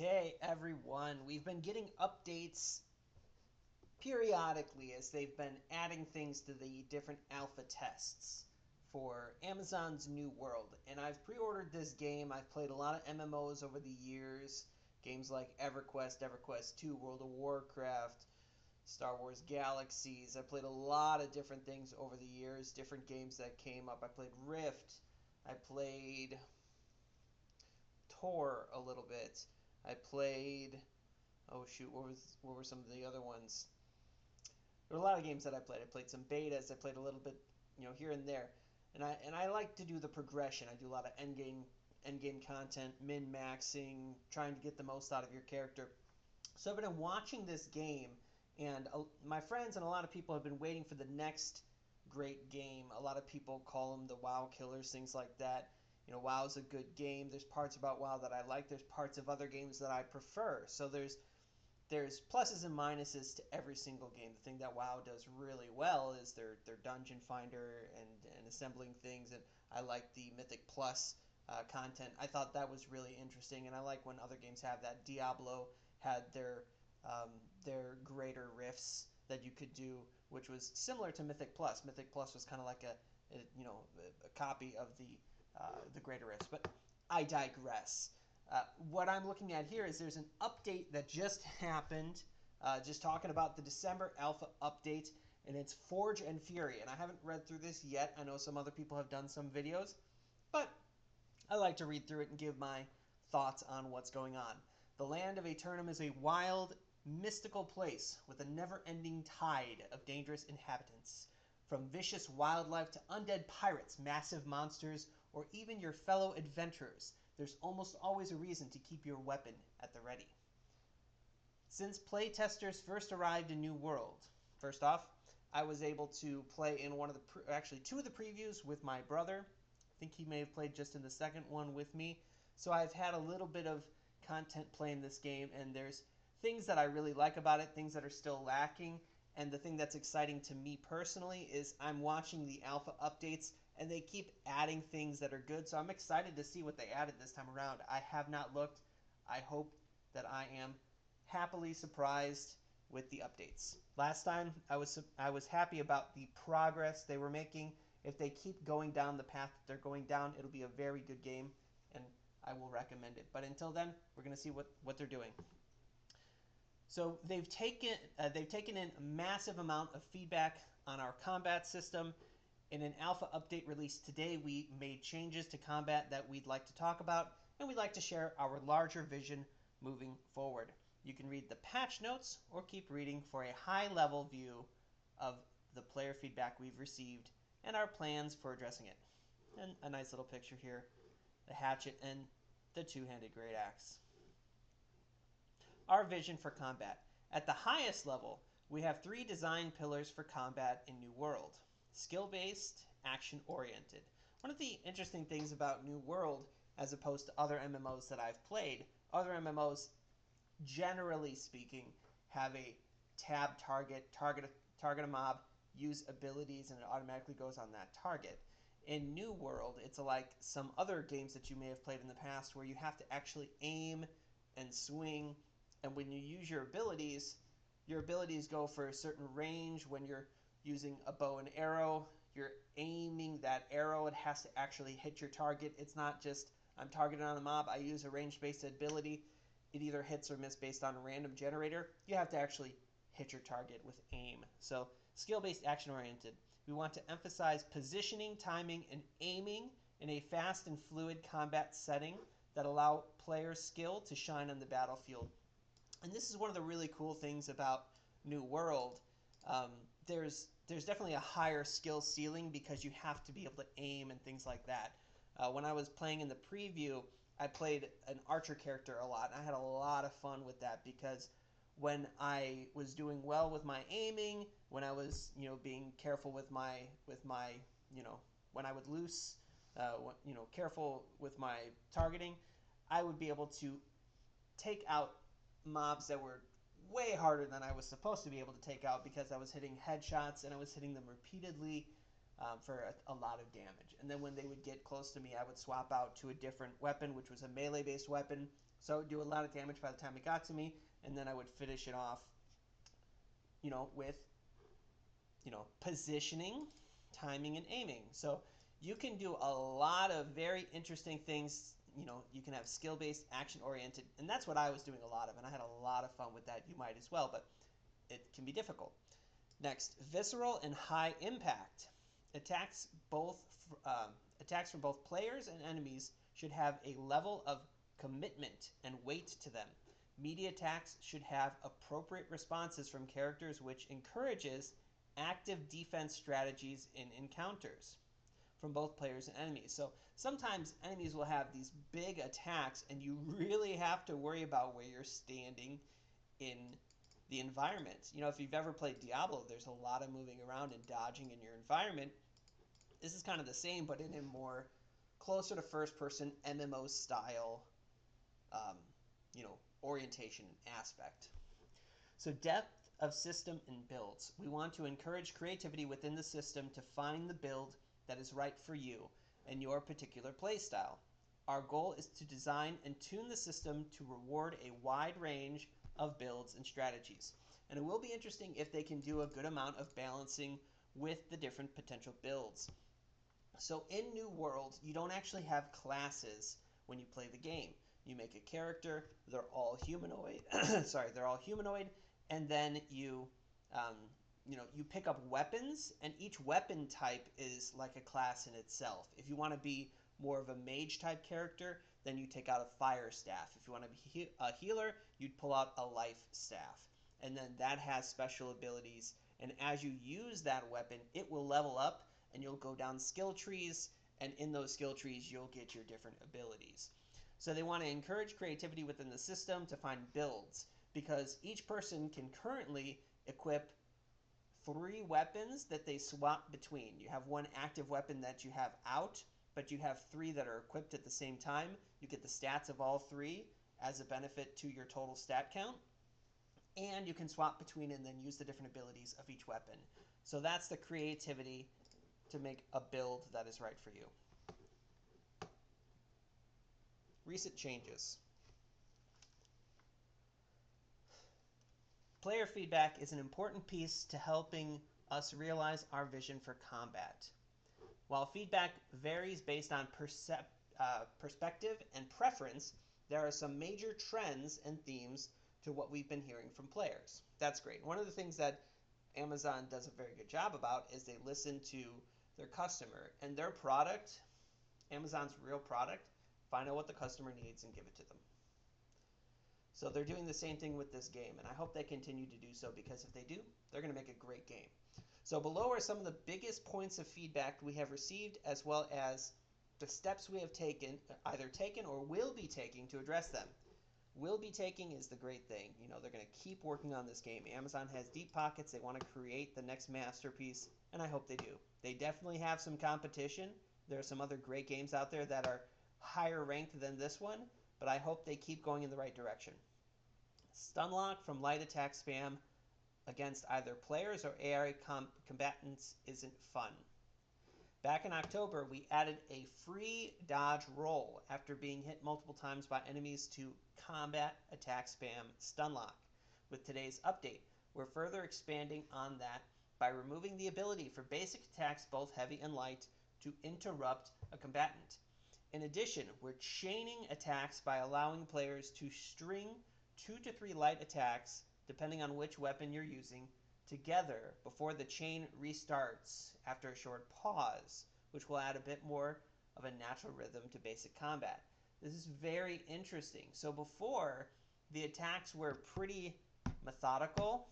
Okay, everyone, we've been getting updates periodically as they've been adding things to the different alpha tests for Amazon's New World. And I've pre-ordered this game. I've played a lot of MMOs over the years, games like EverQuest, EverQuest 2, World of Warcraft, Star Wars Galaxies. I played a lot of different things over the years, different games that came up. I played Rift. I played Tor a little bit. I played oh shoot, what were some of the other ones? There were a lot of games that I played. I played some betas. I played a little bit, here and there. And I like to do the progression. I do a lot of end game content, min maxing, trying to get the most out of your character. So I've been watching this game, and my friends and a lot of people have been waiting for the next great game. A lot of people call them the WoW killers, things like that. WoW's a good game. There's parts about WoW that I like. There's parts of other games that I prefer. So there's pluses and minuses to every single game. The thing that WoW does really well is their dungeon finder and assembling things, and I like the Mythic Plus content. I thought that was really interesting, and I like when other games have that. Diablo had their greater rifts that you could do, which was similar to Mythic Plus. Mythic Plus was kind of like a copy of the greater rifts, but I digress. What I'm looking at here is there's an update that just happened, just talking about the December alpha update, and it's Forge and Fury. And I haven't read through this yet. I know some other people have done some videos, but I like to read through it and give my thoughts on what's going on. The land of Aeternum is a wild, mystical place with a never-ending tide of dangerous inhabitants. From vicious wildlife to undead pirates, massive monsters, or even your fellow adventurers, there's almost always a reason to keep your weapon at the ready. Since playtesters first arrived in New World, first off, I was able to play in actually two of the previews with my brother. I think he may have played just in the second one with me. So I've had a little bit of content playing this game, and there's things that I really like about it, things that are still lacking, and the thing that's exciting to me personally is I'm watching the alpha updates and they keep adding things that are good. So I'm excited to see what they added this time around. I have not looked. I hope that I am happily surprised with the updates. Last time I was happy about the progress they were making. If they keep going down the path that they're going down, it'll be a very good game, and I will recommend it. But until then, we're going to see what they're doing. So they've taken in a massive amount of feedback on our combat system. In an alpha update released today, we made changes to combat that we'd like to talk about, and we'd like to share our larger vision moving forward. You can read the patch notes or keep reading for a high-level view of the player feedback we've received and our plans for addressing it. And a nice little picture here, the hatchet and the two-handed great axe. Our vision for combat. At the highest level, we have three design pillars for combat in New World. Skill-based, action-oriented. One of the interesting things about New World, as opposed to other MMOs that I've played, other MMOs, generally speaking, have a tab target a mob, use abilities, and it automatically goes on that target. In New World, it's like some other games that you may have played in the past where you have to actually aim and swing, and when you use your abilities go for a certain range. When you're using a bow and arrow, you're aiming that arrow. It has to actually hit your target. It's not just, I'm targeted on a mob, I use a range-based ability. It either hits or misses based on a random generator. You have to actually hit your target with aim. So skill-based, action-oriented. We want to emphasize positioning, timing, and aiming in a fast and fluid combat setting that allow players' skill to shine on the battlefield. And this is one of the really cool things about New World. There's definitely a higher skill ceiling because you have to be able to aim and things like that. When I was playing in the preview, I played an archer character a lot, and I had a lot of fun with that because when I was doing well with my aiming, when I was being careful with my when I would loose, careful with my targeting, I would be able to take out mobs that were way harder than I was supposed to be able to take out because I was hitting headshots and I was hitting them repeatedly. for a lot of damage. And then when they would get close to me, I would swap out to a different weapon, which was a melee-based weapon. So it would do a lot of damage by the time it got to me, and then I would finish it off, with, positioning, timing, and aiming. So you can do a lot of very interesting things. You can have skill-based, action-oriented, and that's what I was doing a lot of, and I had a lot of fun with that. You might as well, but it can be difficult. Next, visceral and high impact. Attacks both attacks from both players and enemies should have a level of commitment and weight to them. Media attacks should have appropriate responses from characters, which encourages active defense strategies in encounters from both players and enemies. So sometimes enemies will have these big attacks, and you really have to worry about where you're standing in the environment. If you've ever played Diablo, there's a lot of moving around and dodging in your environment. This is kind of the same, but in a more closer to first-person MMO style, orientation and aspect. So depth of system and builds. We want to encourage creativity within the system to find the build that is right for you and your particular playstyle. Our goal is to design and tune the system to reward a wide range of builds and strategies. And it will be interesting if they can do a good amount of balancing with the different potential builds. So in New World, you don't actually have classes when you play the game. You make a character, they're all humanoid, they're all humanoid, and then you pick up weapons, and each weapon type is like a class in itself. If you want to be more of a mage type character, then you take out a fire staff. If you want to be a healer, you'd pull out a life staff. And then that has special abilities, and as you use that weapon, it will level up, and you'll go down skill trees, and in those skill trees, you'll get your different abilities. So they want to encourage creativity within the system to find builds, because each person can currently equip 3 weapons that they swap between. You have one active weapon that you have out, but you have 3 that are equipped at the same time. You get the stats of all 3 as a benefit to your total stat count, and you can swap between and then use the different abilities of each weapon. So that's the creativity to make a build that is right for you. Recent changes. Player feedback is an important piece to helping us realize our vision for combat. While feedback varies based on perspective and preference, there are some major trends and themes to what we've been hearing from players. That's great. One of the things that Amazon does a very good job about is they listen to their customer and their product, Amazon's real product, find out what the customer needs and give it to them. So they're doing the same thing with this game, and I hope they continue to do so, because if they do, they're going to make a great game. So below are some of the biggest points of feedback we have received, as well as the steps we have taken, either taken or will be taking to address them. Will be taking is the great thing. They're going to keep working on this game. Amazon has deep pockets. They want to create the next masterpiece, and I hope they do. They definitely have some competition. There are some other great games out there that are higher ranked than this one, but I hope they keep going in the right direction. Stunlock from light attack spam against either players or AI combatants isn't fun. Back in October, we added a free dodge roll after being hit multiple times by enemies to combat attack spam Stunlock. With today's update, we're further expanding on that by removing the ability for basic attacks, both heavy and light, to interrupt a combatant. In addition, we're chaining attacks by allowing players to string 2 to 3 light attacks, depending on which weapon you're using, together before the chain restarts after a short pause, which will add a bit more of a natural rhythm to basic combat. This is very interesting. So before, the attacks were pretty methodical,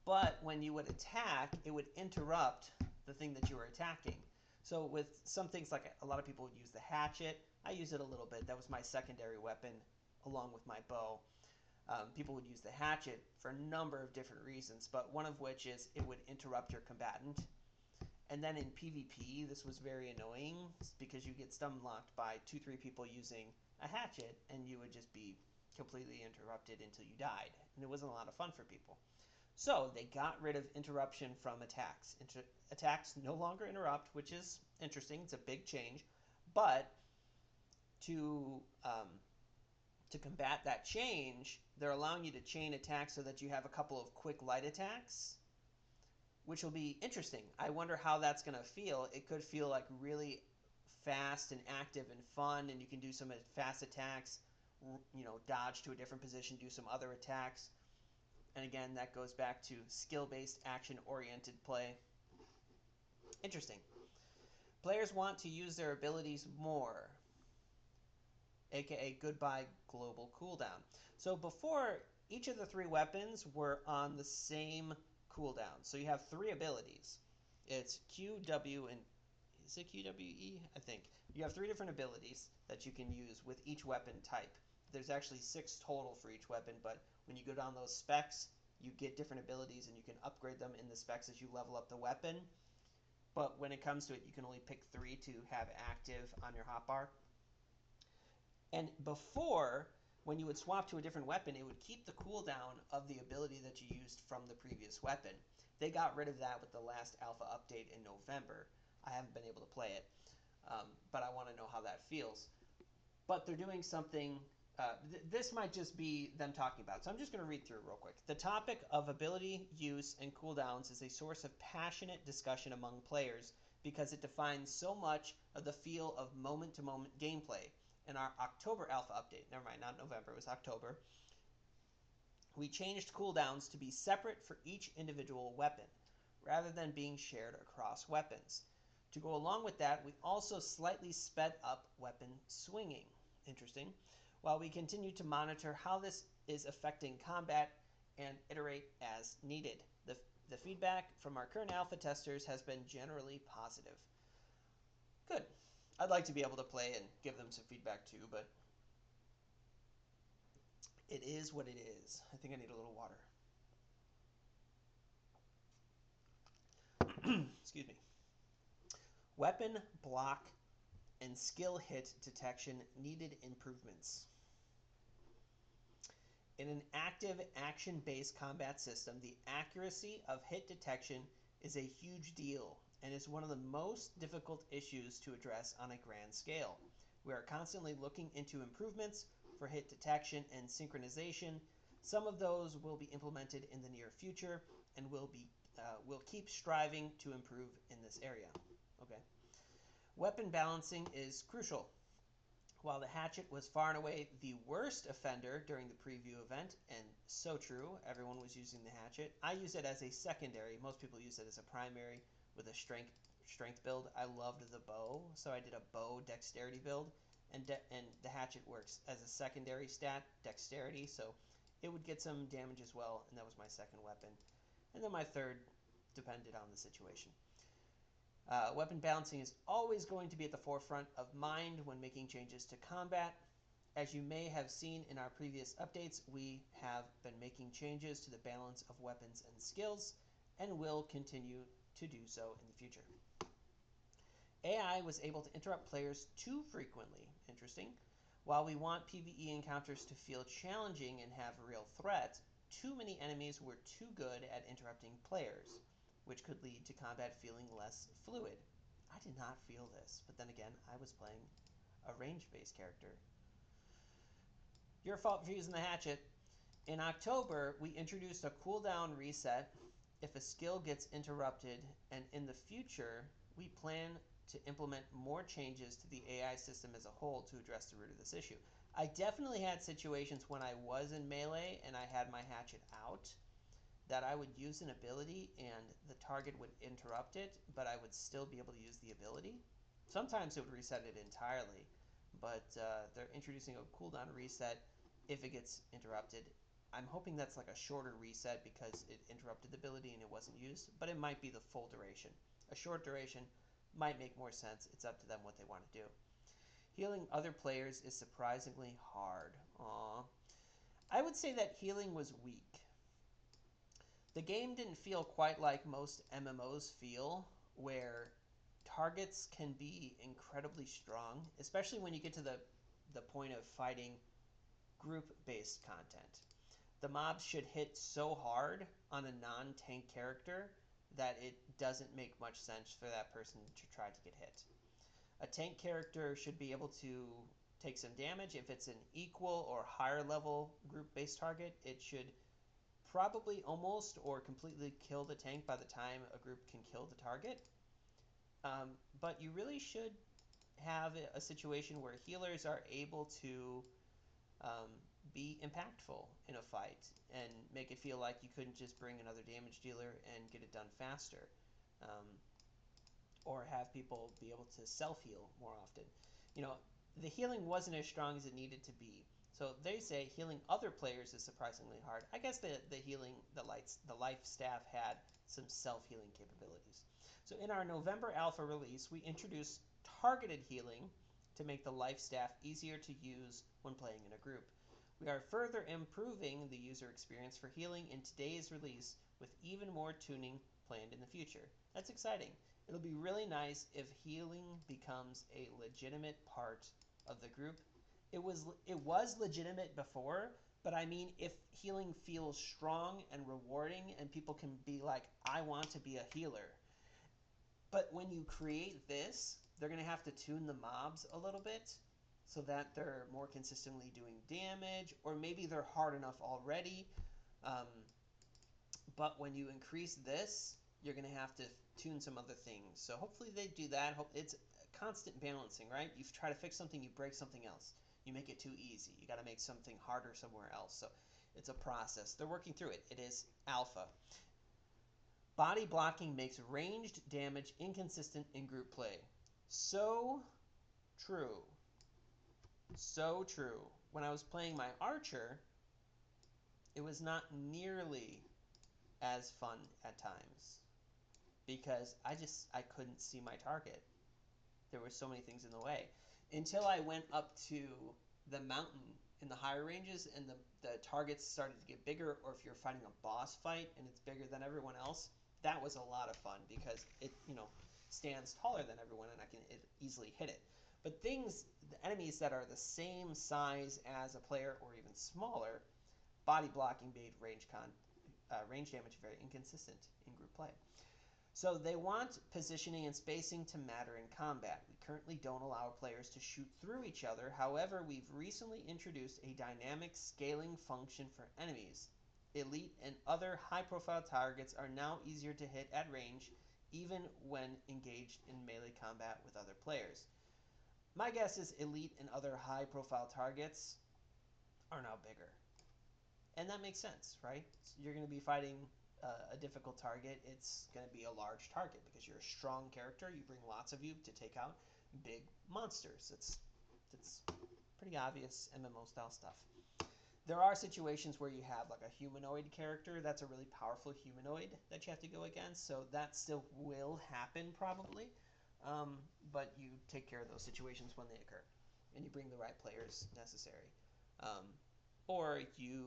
but when you would attack, it would interrupt the thing that you were attacking. So with some things, like a lot of people would use the hatchet. I use it a little bit. That was my secondary weapon along with my bow. People would use the hatchet for a number of different reasons, but one of which is it would interrupt your combatant. And then in PvP, this was very annoying because you get stun-locked by 2-3 people using a hatchet, and you would just be completely interrupted until you died. And it wasn't a lot of fun for people. So they got rid of interruption from attacks. Attacks no longer interrupt, which is interesting. It's a big change. But to to combat that change, they're allowing you to chain attacks so that you have a couple of quick light attacks, which will be interesting. I wonder how that's going to feel. It could feel like really fast and active and fun, and you can do some fast attacks, dodge to a different position, do some other attacks. And again, that goes back to skill-based, action-oriented play. Interesting. Players want to use their abilities more, aka goodbye global cooldown. So before, each of the 3 weapons were on the same cooldown. So you have 3 abilities. It's Q, W, and is it QWE? I think. You have 3 different abilities that you can use with each weapon type. There's actually 6 total for each weapon, but when you go down those specs, you get different abilities and you can upgrade them in the specs as you level up the weapon. But when it comes to it, you can only pick 3 to have active on your hotbar. And before, when you would swap to a different weapon, it would keep the cooldown of the ability that you used from the previous weapon. They got rid of that with the last alpha update in November. I haven't been able to play it, but I want to know how that feels. But they're doing something. This might just be them talking about it, so I'm just going to read through real quick. The topic of ability use and cooldowns is a source of passionate discussion among players because it defines so much of the feel of moment-to-moment gameplay. In our October alpha update, never mind, not November, it was October, we changed cooldowns to be separate for each individual weapon, rather than being shared across weapons. To go along with that, we also slightly sped up weapon swinging. Interesting. While we continue to monitor how this is affecting combat and iterate as needed. The feedback from our current alpha testers has been generally positive. Good. I'd like to be able to play and give them some feedback too, but it is what it is. I think I need a little water. Excuse me. Weapon, block, and skill hit detection needed improvements. In an active action-based combat system, the accuracy of hit detection is a huge deal and is one of the most difficult issues to address on a grand scale. We are constantly looking into improvements for hit detection and synchronization. Some of those will be implemented in the near future and we'll keep striving to improve in this area. Okay. Weapon balancing is crucial. While the hatchet was far and away the worst offender during the preview event, and so true, everyone was using the hatchet, I use it as a secondary. Most people use it as a primary with a strength build. I loved the bow, so I did a bow dexterity build, and the hatchet works as a secondary stat, dexterity, so it would get some damage as well, and that was my second weapon. And then my third depended on the situation. Weapon balancing is always going to be at the forefront of mind when making changes to combat. As you may have seen in our previous updates, we have been making changes to the balance of weapons and skills, and will continue to do so in the future. AI was able to interrupt players too frequently. Interesting. While we want PvE encounters to feel challenging and have real threat, too many enemies were too good at interrupting players, which could lead to combat feeling less fluid. I did not feel this, but then again, I was playing a range-based character. Your fault for using the hatchet. In October, we introduced a cooldown reset if a skill gets interrupted, and in the future, we plan to implement more changes to the AI system as a whole to address the root of this issue. I definitely had situations when I was in melee and I had my hatchet out that I would use an ability and the target would interrupt it, but I would still be able to use the ability. Sometimes it would reset it entirely, but they're introducing a cooldown reset if it gets interrupted. I'm hoping that's like a shorter reset because it interrupted the ability and it wasn't used, but it might be the full duration. A short duration might make more sense. It's up to them what they want to do. Healing other players is surprisingly hard. Aww. I would say that healing was weak. The game didn't feel quite like most MMOs feel, where targets can be incredibly strong, especially when you get to the point of fighting group-based content. the mobs should hit so hard on a non-tank character that it doesn't make much sense for that person to try to get hit. A tank character should be able to take some damage. If it's an equal or higher level group-based target, it should probably almost or completely kill the tank by the time a group can kill the target. But you really should have a situation where healers are able to be impactful in a fight and make it feel like you couldn't just bring another damage dealer and get it done faster. Or have people be able to self-heal more often. The healing wasn't as strong as it needed to be. So they say healing other players is surprisingly hard. I guess the healing, the life staff had some self-healing capabilities. So in our November alpha release, we introduced targeted healing to make the life staff easier to use when playing in a group. We are further improving the user experience for healing in today's release with even more tuning planned in the future. That's exciting. It'll be really nice if healing becomes a legitimate part of the group. It was legitimate before, but I mean if healing feels strong and rewarding and people can be like, I want to be a healer. But when you create this, they're going to have to tune the mobs a little bit so that they're more consistently doing damage, or maybe they're hard enough already. But when you increase this, you're going to have to tune some other things. So hopefully they do that. It's constant balancing, right? You try to fix something, you break something else. You make it too easy. You got to make something harder somewhere else. So it's a process. They're working through it. It is alpha. Body blocking makes ranged damage inconsistent in group play. So true. So true. When I was playing my archer, it was not nearly as fun at times because I couldn't see my target. There were so many things in the way until I went up to the mountain in the higher ranges and the targets started to get bigger, or if you're fighting a boss fight and it's bigger than everyone else, that was a lot of fun because it stands taller than everyone and I can easily hit it. But the enemies that are the same size as a player or even smaller, body blocking made range damage very inconsistent in group play. So they want positioning and spacing to matter in combat. We currently don't allow players to shoot through each other. However, we've recently introduced a dynamic scaling function for enemies. Elite and other high-profile targets are now easier to hit at range, even when engaged in melee combat with other players. My guess is Elite and other high-profile targets are now bigger. And that makes sense, right? So you're going to be fighting a difficult target. It's going to be a large target because you're a strong character. You bring lots of you to take out big monsters. It's pretty obvious MMO style stuff. There are situations where you have like a humanoid character that's a really powerful humanoid that you have to go against, so that still will happen probably, but you take care of those situations when they occur and you bring the right players necessary, or you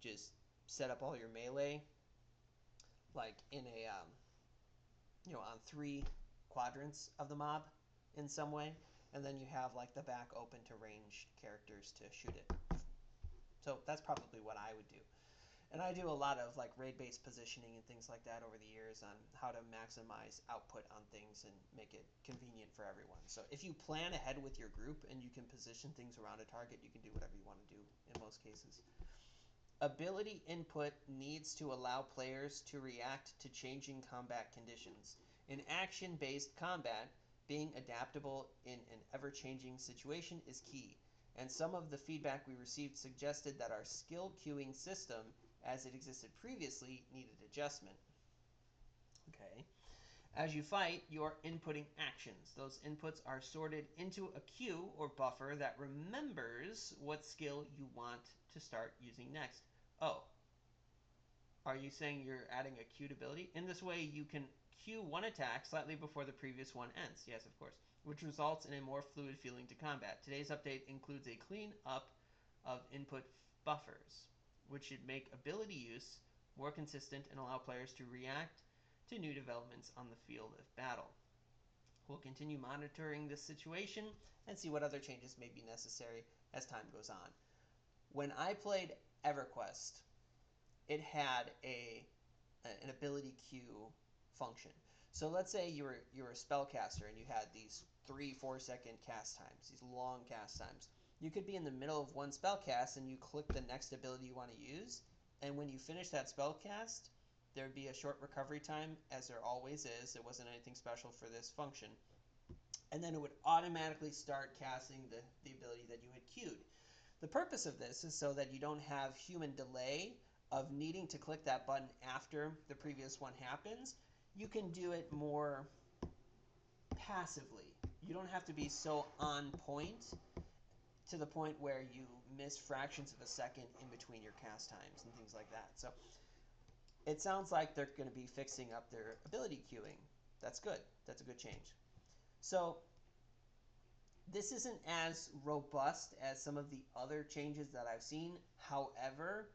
just set up all your melee like in a on 3 quadrants of the mob in some way, and then you have like the back open to ranged characters to shoot it. So that's probably what I would do. And I do a lot of like raid-based positioning and things like that over the years on how to maximize output on things and make it convenient for everyone. So if you plan ahead with your group and you can position things around a target, you can do whatever you want to do in most cases. Ability input needs to allow players to react to changing combat conditions. In action-based combat, being adaptable in an ever-changing situation is key, and some of the feedback we received suggested that our skill queuing system, as it existed previously, needed adjustment. Okay. As you fight, you're inputting actions. Those inputs are sorted into a queue or buffer that remembers what skill you want to start using next. Oh, are you saying you're adding a queued ability? In this way, you can queue one attack slightly before the previous one ends. Yes, of course. Which results in a more fluid feeling to combat. Today's update includes a clean up of input buffers, which should make ability use more consistent and allow players to react to new developments on the field of battle. We'll continue monitoring this situation and see what other changes may be necessary as time goes on. When I played EverQuest, it had an ability queue function. So let's say you're a spellcaster and you had these 3-4 second cast times, these long cast times. You could be in the middle of one spell cast and you click the next ability you want to use, and when you finish that spell cast, there'd be a short recovery time, as there always is. It wasn't anything special for this function. And then it would automatically start casting the ability that you had queued. The purpose of this is so that you don't have human delay of needing to click that button after the previous one happens. You can do it more passively. You don't have to be so on point to the point where you miss fractions of a second in between your cast times and things like that. So it sounds like they're going to be fixing up their ability queuing. That's good. That's a good change. So this isn't as robust as some of the other changes that I've seen. However,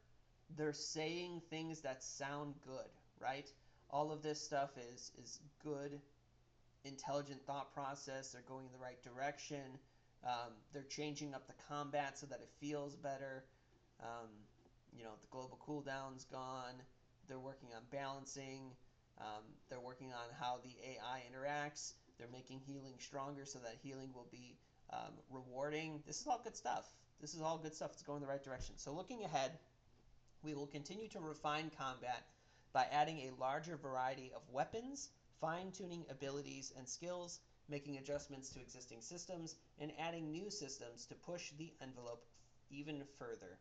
they're saying things that sound good, right? All of this stuff is good, intelligent thought process. They're going in the right direction. They're changing up the combat so that it feels better. The global cooldown's gone. They're working on balancing. They're working on how the AI interacts. They're making healing stronger so that healing will be rewarding. This is all good stuff. This is all good stuff. It's going in the right direction. So looking ahead, we will continue to refine combat by adding a larger variety of weapons, fine-tuning abilities and skills, making adjustments to existing systems, and adding new systems to push the envelope even further.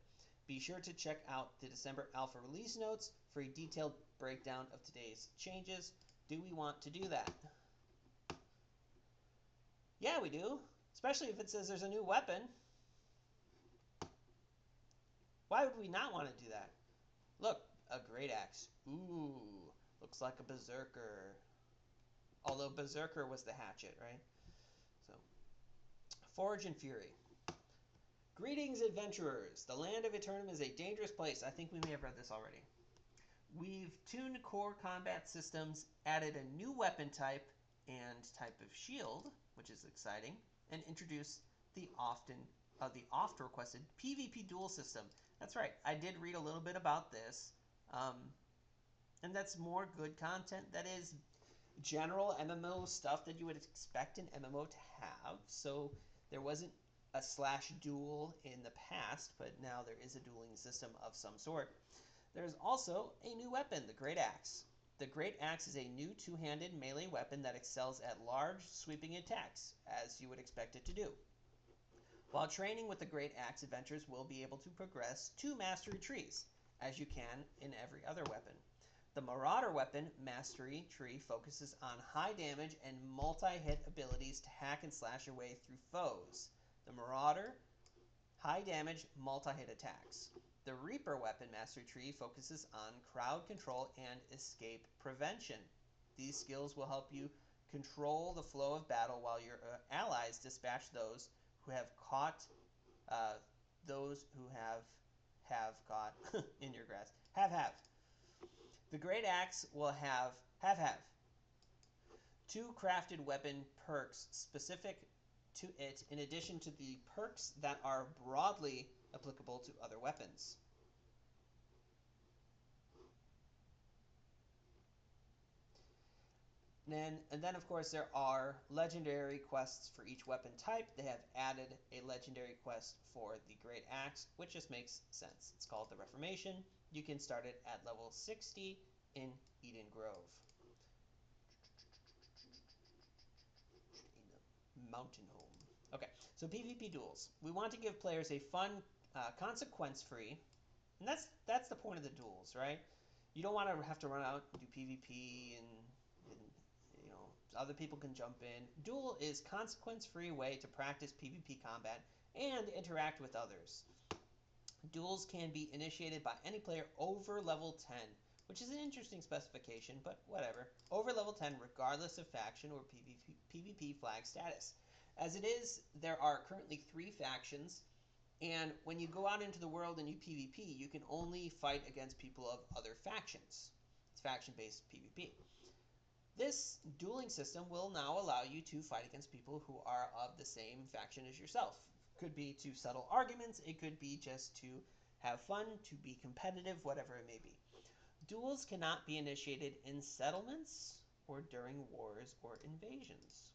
Be sure to check out the December Alpha release notes for a detailed breakdown of today's changes. Do we want to do that? Yeah, we do. Especially if it says there's a new weapon. Why would we not want to do that? Look, a GREATAXE. Ooh, looks like a berserker. Although berserker was the hatchet, right? So, Forge and Fury. Greetings, adventurers. The land of Eternum is a dangerous place. I think we may have read this already. We've tuned core combat systems, added a new weapon type and type of shield, which is exciting, and introduced the oft requested PvP duel system. That's right. I did read a little bit about this, and that's more good content. That is general MMO stuff that you would expect an MMO to have. So there wasn't a /duel in the past, but now there is a dueling system of some sort. There's also a new weapon, the GREATAXE. The GREATAXE is a new two-handed melee weapon that excels at large, sweeping attacks, as you would expect it to do. While training with the GREATAXE, adventurers will be able to progress 2 mastery trees, as you can in every other weapon. The Marauder weapon mastery tree focuses on high damage and multi-hit abilities to hack and slash your way through foes. The Marauder, high damage, multi-hit attacks. The Reaper weapon mastery tree focuses on crowd control and escape prevention. These skills will help you control the flow of battle while your allies dispatch those who have caught caught in your grasp. Have. The GREATAXE will have 2 crafted weapon perks specific to it, in addition to the perks that are broadly applicable to other weapons. And then, of course, there are legendary quests for each weapon type. They have added a legendary quest for the GREATAXE, which just makes sense. It's called the Reformation. You can start it at level 60 in Eden Grove. Mountain Home. Okay, so PvP duels. We want to give players a fun, consequence-free, and that's the point of the duels, right? You don't want to have to run out and do PvP and other people can jump in. Duel is consequence-free way to practice PvP combat and interact with others. Duels can be initiated by any player over level 10, which is an interesting specification, but whatever. Over level 10, regardless of faction or PvP flag status. As it is, there are currently 3 factions, and when you go out into the world and you PvP, you can only fight against people of other factions. It's faction-based PvP. This dueling system will now allow you to fight against people who are of the same faction as yourself. Could be to settle arguments, it could be just to have fun, to be competitive, whatever it may be. Duels cannot be initiated in settlements or during wars or invasions.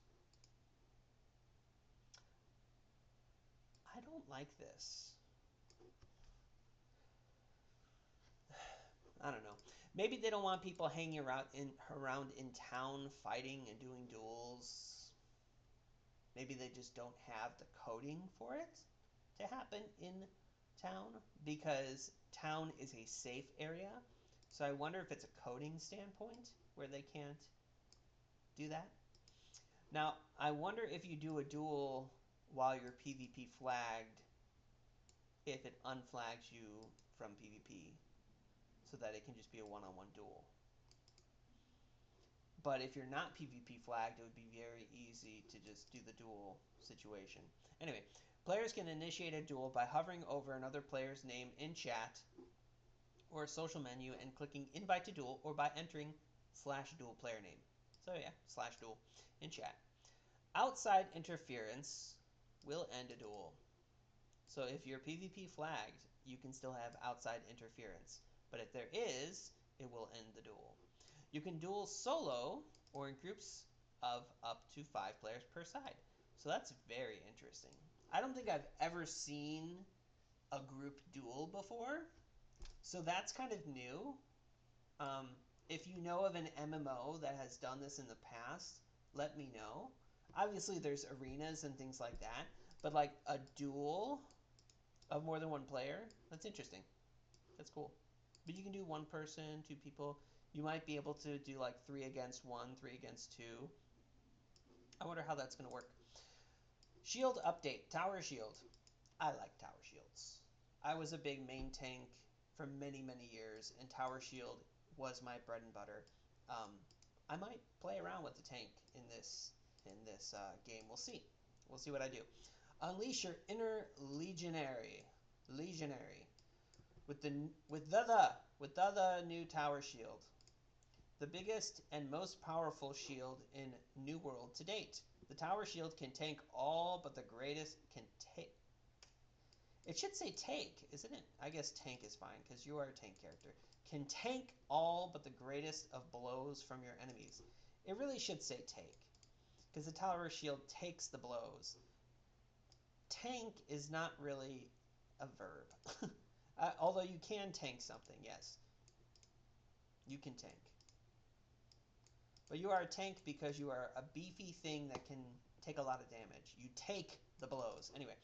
I don't like this. I don't know. Maybe they don't want people hanging around in town fighting and doing duels. Maybe they just don't have the coding for it to happen in town because town is a safe area. So I wonder if it's a coding standpoint where they can't do that. Now, I wonder if you do a duel while you're PvP flagged, if it unflags you from PvP so that it can just be a one-on-one duel. But if you're not PvP flagged, it would be very easy to just do the duel situation. Anyway, players can initiate a duel by hovering over another player's name in chat or a social menu and clicking invite to duel, or by entering /duel player name. So yeah, /duel in chat. Outside interference will end a duel. So if you're PvP flagged, you can still have outside interference. But if there is, it will end the duel. You can duel solo or in groups of up to 5 players per side. So that's very interesting. I don't think I've ever seen a group duel before. So that's kind of new. If you know of an MMO that has done this in the past, let me know. Obviously, there's arenas and things like that. But like a duel of more than one player, that's interesting. That's cool. But you can do one person, 2 people. You might be able to do like 3 against 1, 3 against 2. I wonder how that's going to work. Shield update, Tower Shield. I like Tower Shields. I was a big main tank for many, many years, and Tower Shield was my bread and butter. I might play around with the tank in this game. We'll see. We'll see what I do. Unleash your inner legionary. With the new Tower Shield. The biggest and most powerful shield in New World to date. The Tower Shield can tank all but the greatest can take. It should say take, isn't it? I guess tank is fine because you are a tank character. Can tank all but the greatest of blows from your enemies. It really should say take because the Tower Shield takes the blows. Tank is not really a verb. Although you can tank something, yes. You can tank. But you are a tank because you are a beefy thing that can take a lot of damage. You take the blows. Anyway,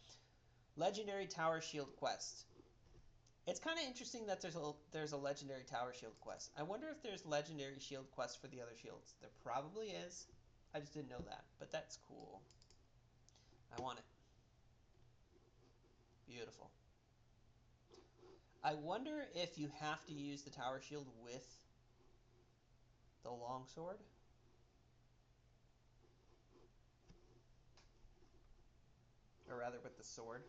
Legendary Tower Shield quest. It's kind of interesting that there's a Legendary Tower Shield quest. I wonder if there's Legendary Shield quests for the other shields. There probably is. I just didn't know that. But that's cool. I want it. Beautiful. I wonder if you have to use the Tower Shield with the longsword. Or rather with the sword.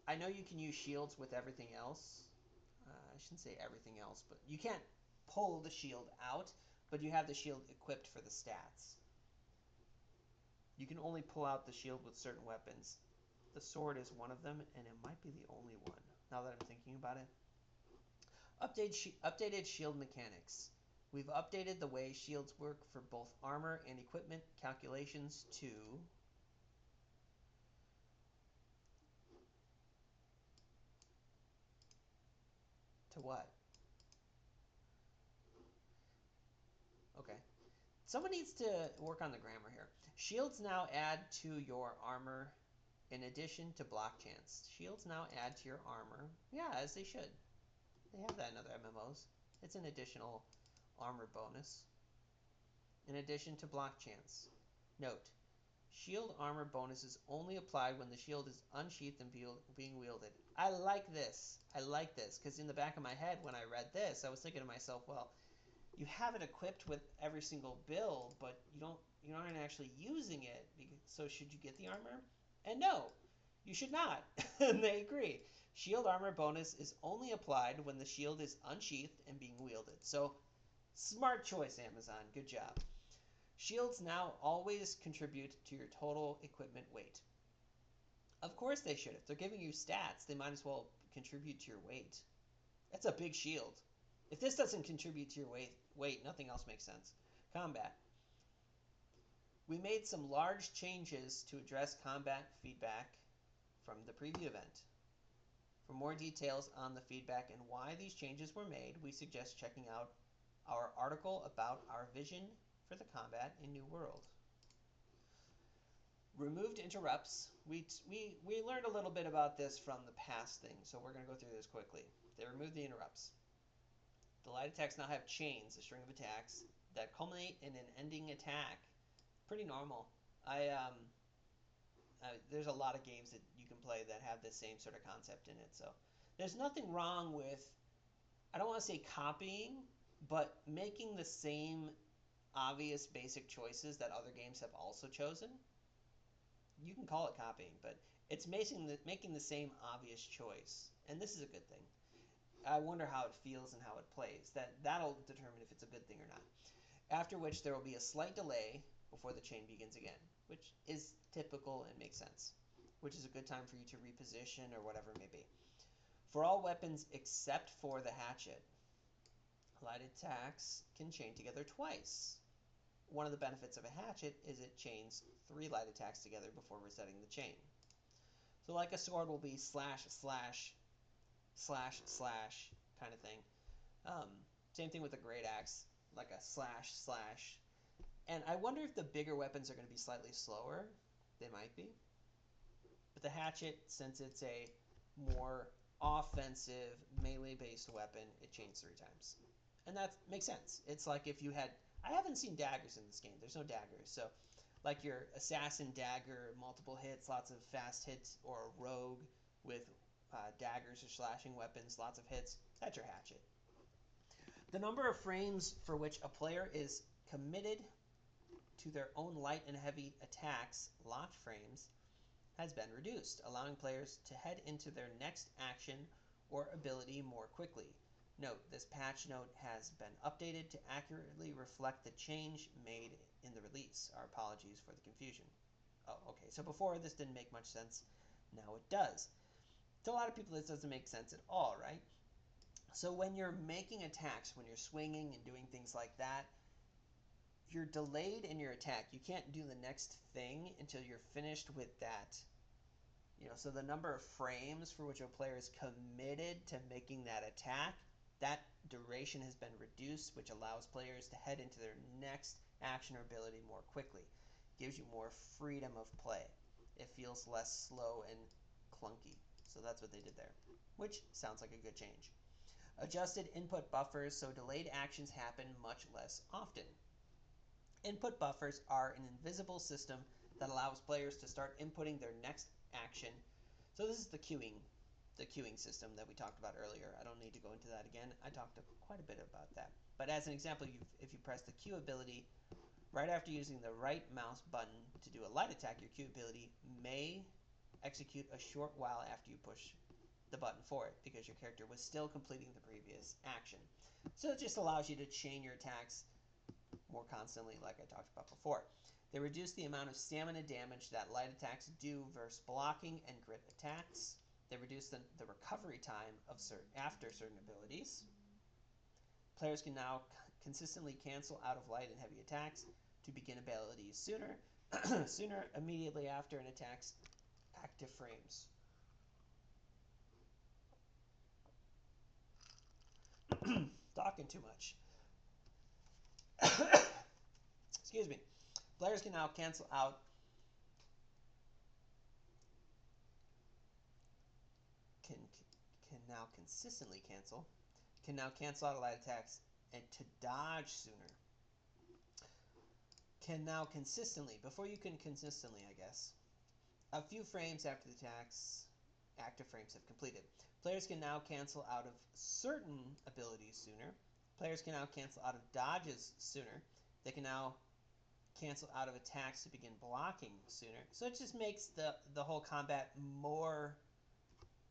I know you can use shields with everything else. I shouldn't say everything else, but you can't pull the shield out, but you have the shield equipped for the stats. You can only pull out the shield with certain weapons. The sword is one of them, and it might be the only one, now that I'm thinking about it. Updated shield mechanics. We've updated the way shields work for both armor and equipment calculations to what? Okay. Someone needs to work on the grammar here. Shields now add to your armor in addition to block chance. Shields now add to your armor. Yeah, as they should. They have that in other MMOs. It's an additional armor bonus. In addition to block chance. Note, shield armor bonus is only applied when the shield is unsheathed and being wielded. I like this. I like this, because in the back of my head when I read this, I was thinking to myself, well, you have it equipped with every single build, but you aren't actually using it. So should you get the armor? And no, you should not. And they agree. Shield armor bonus is only applied when the shield is unsheathed and being wielded. So smart choice, Amazon. Good job. Shields now always contribute to your total equipment weight. Of course they should. If they're giving you stats, they might as well contribute to your weight. That's a big shield. If this doesn't contribute to your weight, nothing else makes sense. Combat. We made some large changes to address combat feedback from the preview event. For more details on the feedback and why these changes were made, we suggest checking out our article about our vision for the combat in New World. Removed interrupts. We learned a little bit about this from the past thing, so we're going to go through this quickly. They removed the interrupts. The light attacks now have chains, a string of attacks, that culminate in an ending attack. Pretty normal. There's a lot of games that you can play that have the same sort of concept in it, so there's nothing wrong with, I don't want to say copying, but making the same obvious basic choices that other games have also chosen. You can call it copying, but it's making the same obvious choice, and this is a good thing. I wonder how it feels and how it plays. That'll determine if it's a good thing or not. After which there will be a slight delay before the chain begins again, which is typical and makes sense, which is a good time for you to reposition or whatever it may be. For all weapons except for the hatchet, light attacks can chain together twice. One of the benefits of a hatchet is it chains 3 light attacks together before resetting the chain. So like a sword will be slash, slash, slash, slash kind of thing. Same thing with a GREATAXE, like a slash, slash. And I wonder if the bigger weapons are going to be slightly slower. They might be. But the hatchet, since it's a more offensive, melee-based weapon, it chains 3 times. And that makes sense. It's like if you had... I haven't seen daggers in this game. There's no daggers. So, like your assassin dagger, multiple hits, lots of fast hits, or a rogue with daggers or slashing weapons, lots of hits, that's your hatchet. The number of frames for which a player is committed to their own light and heavy attacks, locked frames, has been reduced, allowing players to head into their next action or ability more quickly. Note, this patch note has been updated to accurately reflect the change made in the release. Our apologies for the confusion. Oh, okay, so before this didn't make much sense. Now it does. To a lot of people this doesn't make sense at all, right? So when you're making attacks, when you're swinging and doing things like that, you're delayed in your attack. You can't do the next thing until you're finished with that. So the number of frames for which a player is committed to making that attack, that duration has been reduced, which allows players to head into their next action or ability more quickly. Gives you more freedom of play. It feels less slow and clunky. So that's what they did there, which sounds like a good change. Adjusted input buffers, so delayed actions happen much less often. Input buffers are an invisible system that allows players to start inputting their next action. So this is the queuing system that we talked about earlier. I don't need to go into that again. I talked quite a bit about that. But as an example, if you press the Q ability right after using the right mouse button to do a light attack, your Q ability may execute a short while after you push the button for it, because your character was still completing the previous action. So it just allows you to chain your attacks more constantly, like I talked about before. They reduce the amount of stamina damage that light attacks do versus blocking and grit attacks. They reduce the recovery time of after certain abilities. Players can now consistently cancel out of light and heavy attacks to begin abilities sooner immediately after an attack's active frames. Talking too much. Excuse me. Players can now cancel out can now cancel out light attacks and to dodge sooner. Can now consistently, before you can consistently, I guess, a few frames after the attack's active frames have completed. Players can now cancel out of certain abilities sooner. Players can now cancel out of dodges sooner. They can now cancel out of attacks to begin blocking sooner. So it just makes the whole combat more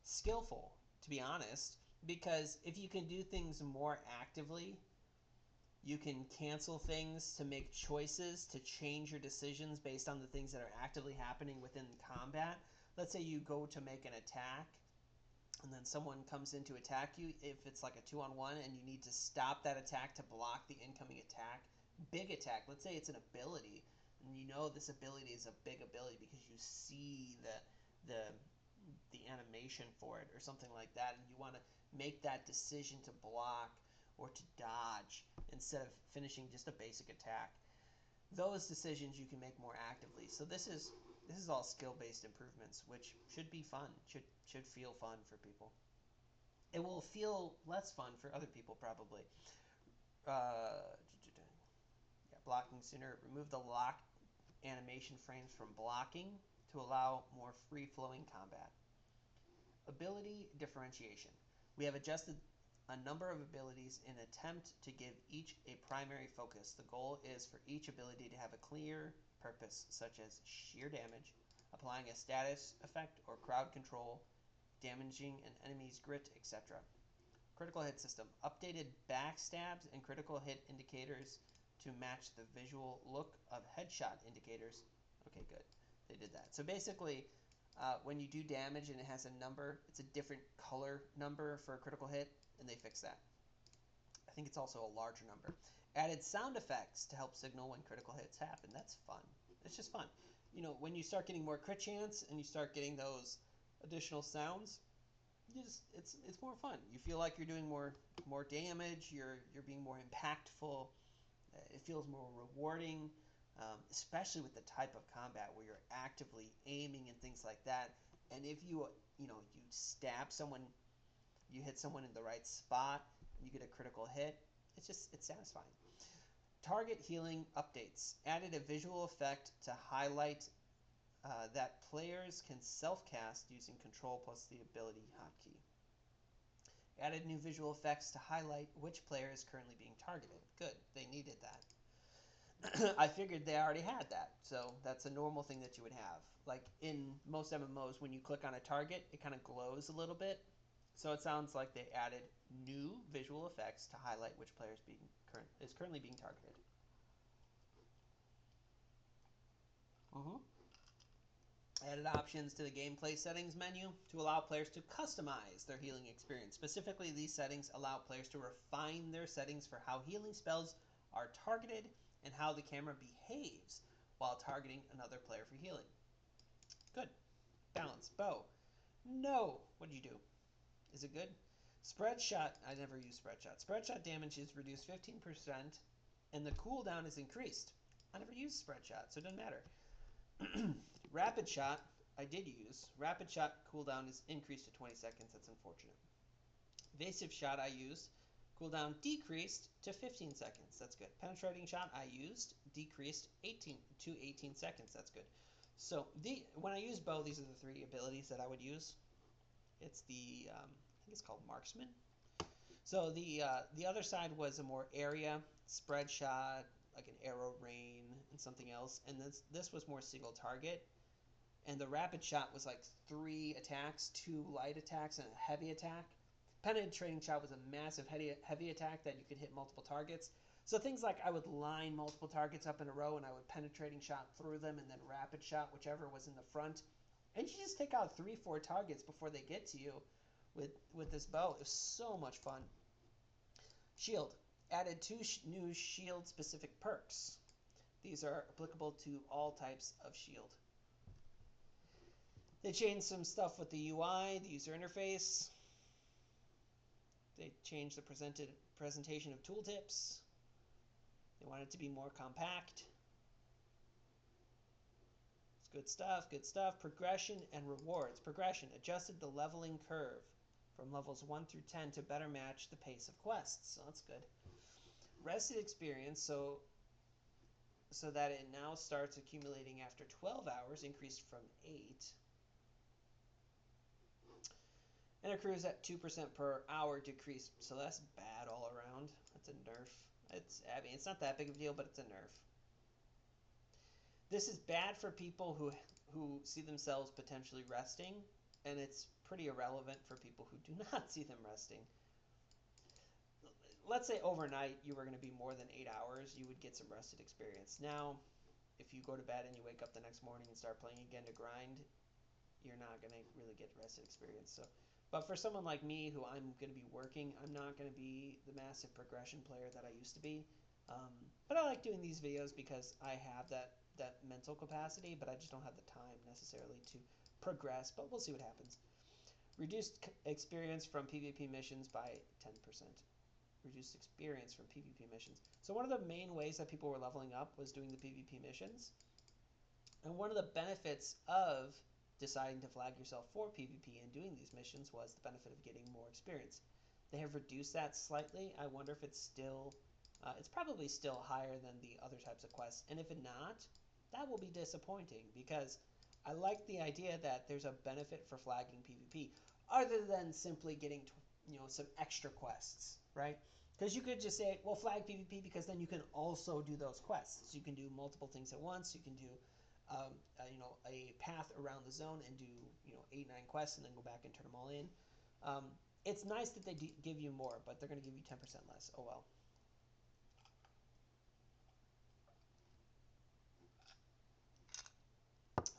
skillful, to be honest, because if you can do things more actively, you can cancel things to make choices, to change your decisions based on the things that are actively happening within combat. let's say you go to make an attack, and then someone comes in to attack you. If it's like a 2-on-1 and you need to stop that attack to block the incoming attack, big attack. Let's say it's an ability, and you know this ability is a big ability because you see the animation for it or something like that, and you want to make that decision to block or to dodge instead of finishing just a basic attack. Those decisions you can make more actively. So this is all skill-based improvements, which should be fun. Should feel fun for people. It will feel less fun for other people probably. Yeah, blocking sooner. Remove the lock animation frames from blocking to allow more free-flowing combat. Ability differentiation. We have adjusted a number of abilities in an attempt to give each a primary focus. The goal is for each ability to have a clear purpose, such as sheer damage, applying a status effect or crowd control, damaging an enemy's grit, etc. Critical hit system. Updated backstabs and critical hit indicators to match the visual look of headshot indicators. Okay, good. They did that. So basically, when you do damage and it has a number, it's a different color number for a critical hit, and they fixed that. I think it's also a larger number. Added sound effects to help signal when critical hits happen. That's fun. It's just fun. You know, when you start getting more crit chance and you start getting those additional sounds, it's more fun. You feel like you're doing more damage. You're being more impactful. It feels more rewarding, especially with the type of combat where you're actively aiming and things like that. And if you stab someone, you hit someone in the right spot, and you get a critical hit, it's satisfying. Target healing updates. Added a visual effect to highlight that players can self-cast using control plus the ability hotkey. Added new visual effects to highlight which player is currently being targeted. Good, they needed that. I figured they already had that, so that's a normal thing that you would have. Like in most MMOs, when you click on a target, it kind of glows a little bit. So it sounds like they added new visual effects to highlight which player is currently being targeted. Added options to the gameplay settings menu to allow players to customize their healing experience. Specifically, these settings allow players to refine their settings for how healing spells are targeted and how the camera behaves while targeting another player for healing. Good. Balance. Bow. No. What did you do? Is it good? Spread shot. I never use spread shot. Spread shot damage is reduced 15% and the cooldown is increased. I never used spread shot, so it doesn't matter. Rapid shot, I did use. Rapid shot cooldown is increased to 20 seconds. That's unfortunate. Evasive shot I used. Cooldown decreased to 15 seconds. That's good. Penetrating shot I used. Decreased 18 seconds. That's good. So when I use bow, these are the three abilities that I would use. It's the, I think it's called Marksman. So the other side was a more area, spread shot, like an arrow rain and something else. And this was more single target. And the rapid shot was like 3 attacks, 2 light attacks, and a heavy attack. Penetrating shot was a massive heavy attack that you could hit multiple targets. So things like I would line multiple targets up in a row and I would penetrating shot through them and then rapid shot, whichever was in the front. And you just take out 3-4 targets before they get to you with this bow. It was so much fun. Shield. Added 2 new shield-specific perks. These are applicable to all types of shield. They changed some stuff with the UI, the user interface. They changed the presentation of tooltips. They want it to be more compact. It's good stuff, good stuff. Progression and rewards. Progression adjusted the leveling curve from levels 1 through 10 to better match the pace of quests. So that's good. Rested experience, so that it now starts accumulating after 12 hours, increased from 8. And accrues at 2% per hour, decreased. So that's bad all around. That's a nerf. I mean, it's not that big of a deal, but it's a nerf. This is bad for people who see themselves potentially resting, and it's pretty irrelevant for people who do not see them resting. Let's say overnight you were going to be more than 8 hours, you would get some rested experience. Now, if you go to bed and you wake up the next morning and start playing again to grind, you're not going to really get rested experience. So, but for someone like me who I'm going to be working, I'm not going to be the massive progression player that I used to be. But I like doing these videos because I have that mental capacity, but I just don't have the time necessarily to progress. But we'll see what happens. Reduced experience from PvP missions by 10%. Reduced experience from PvP missions. So one of the main ways that people were leveling up was doing the PvP missions. And one of the benefits of deciding to flag yourself for PvP and doing these missions was the benefit of getting more experience. They have reduced that slightly. I wonder if it's still, it's probably still higher than the other types of quests. And if it's not, that will be disappointing because I like the idea that there's a benefit for flagging PvP other than simply getting, some extra quests, right? Because you could just say, well, flag PvP because then you can also do those quests. So you can do multiple things at once. You can do a path around the zone and do 8-9 quests and then go back and turn them all in. It's nice that they give you more, but they're going to give you 10% less. Oh well.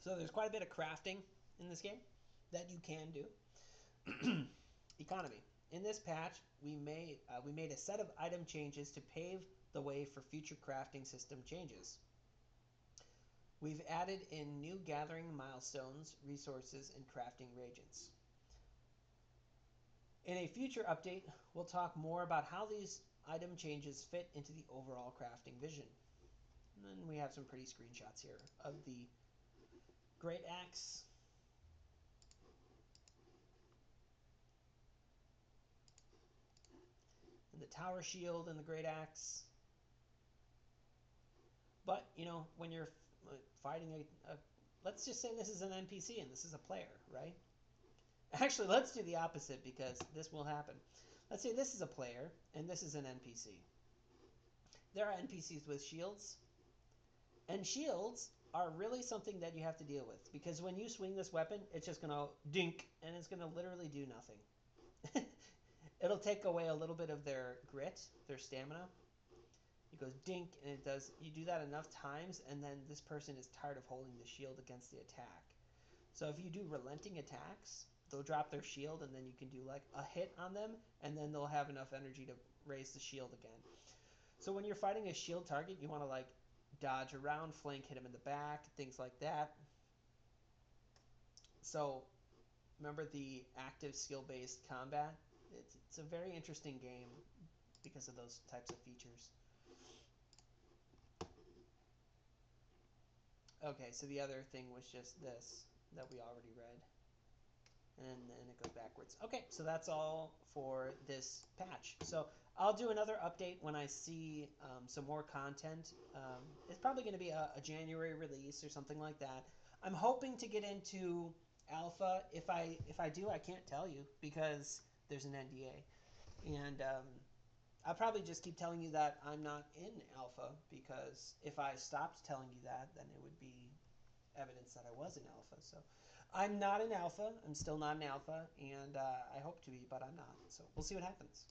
So there's quite a bit of crafting in this game that you can do. Economy. In this patch, we made a set of item changes to pave the way for future crafting system changes. We've added in new gathering milestones, resources, and crafting reagents. In a future update, we'll talk more about how these item changes fit into the overall crafting vision. And then we have some pretty screenshots here of the GREATAXE. And the tower shield and the GREATAXE. But, when you're fighting let's just say this is an NPC and this is a player, right? Actually, let's do the opposite because this will happen. Let's say this is a player and this is an NPC. There are NPCs with shields, and shields are really something that you have to deal with because when you swing this weapon, it's just going to dink and it's going to literally do nothing. It'll take away a little bit of their grit, their stamina. It goes dink, and it does. You do that enough times, and then this person is tired of holding the shield against the attack. So if you do relenting attacks, they'll drop their shield, and then you can do like a hit on them, and then they'll have enough energy to raise the shield again. So when you're fighting a shield target, you want to like dodge around, flank, hit him in the back, things like that. So remember the active skill-based combat? It's a very interesting game because of those types of features. Okay, so the other thing was just this that we already read. And then it goes backwards. Okay, so that's all for this patch. So I'll do another update when I see some more content. It's probably going to be a January release or something like that. I'm hoping to get into alpha. If I do, I can't tell you because there's an NDA. And I'll probably just keep telling you that I'm not in alpha because if I stopped telling you that, then it would be evidence that I was in alpha. So I'm not in alpha. I'm still not in alpha, and I hope to be, but I'm not. So we'll see what happens.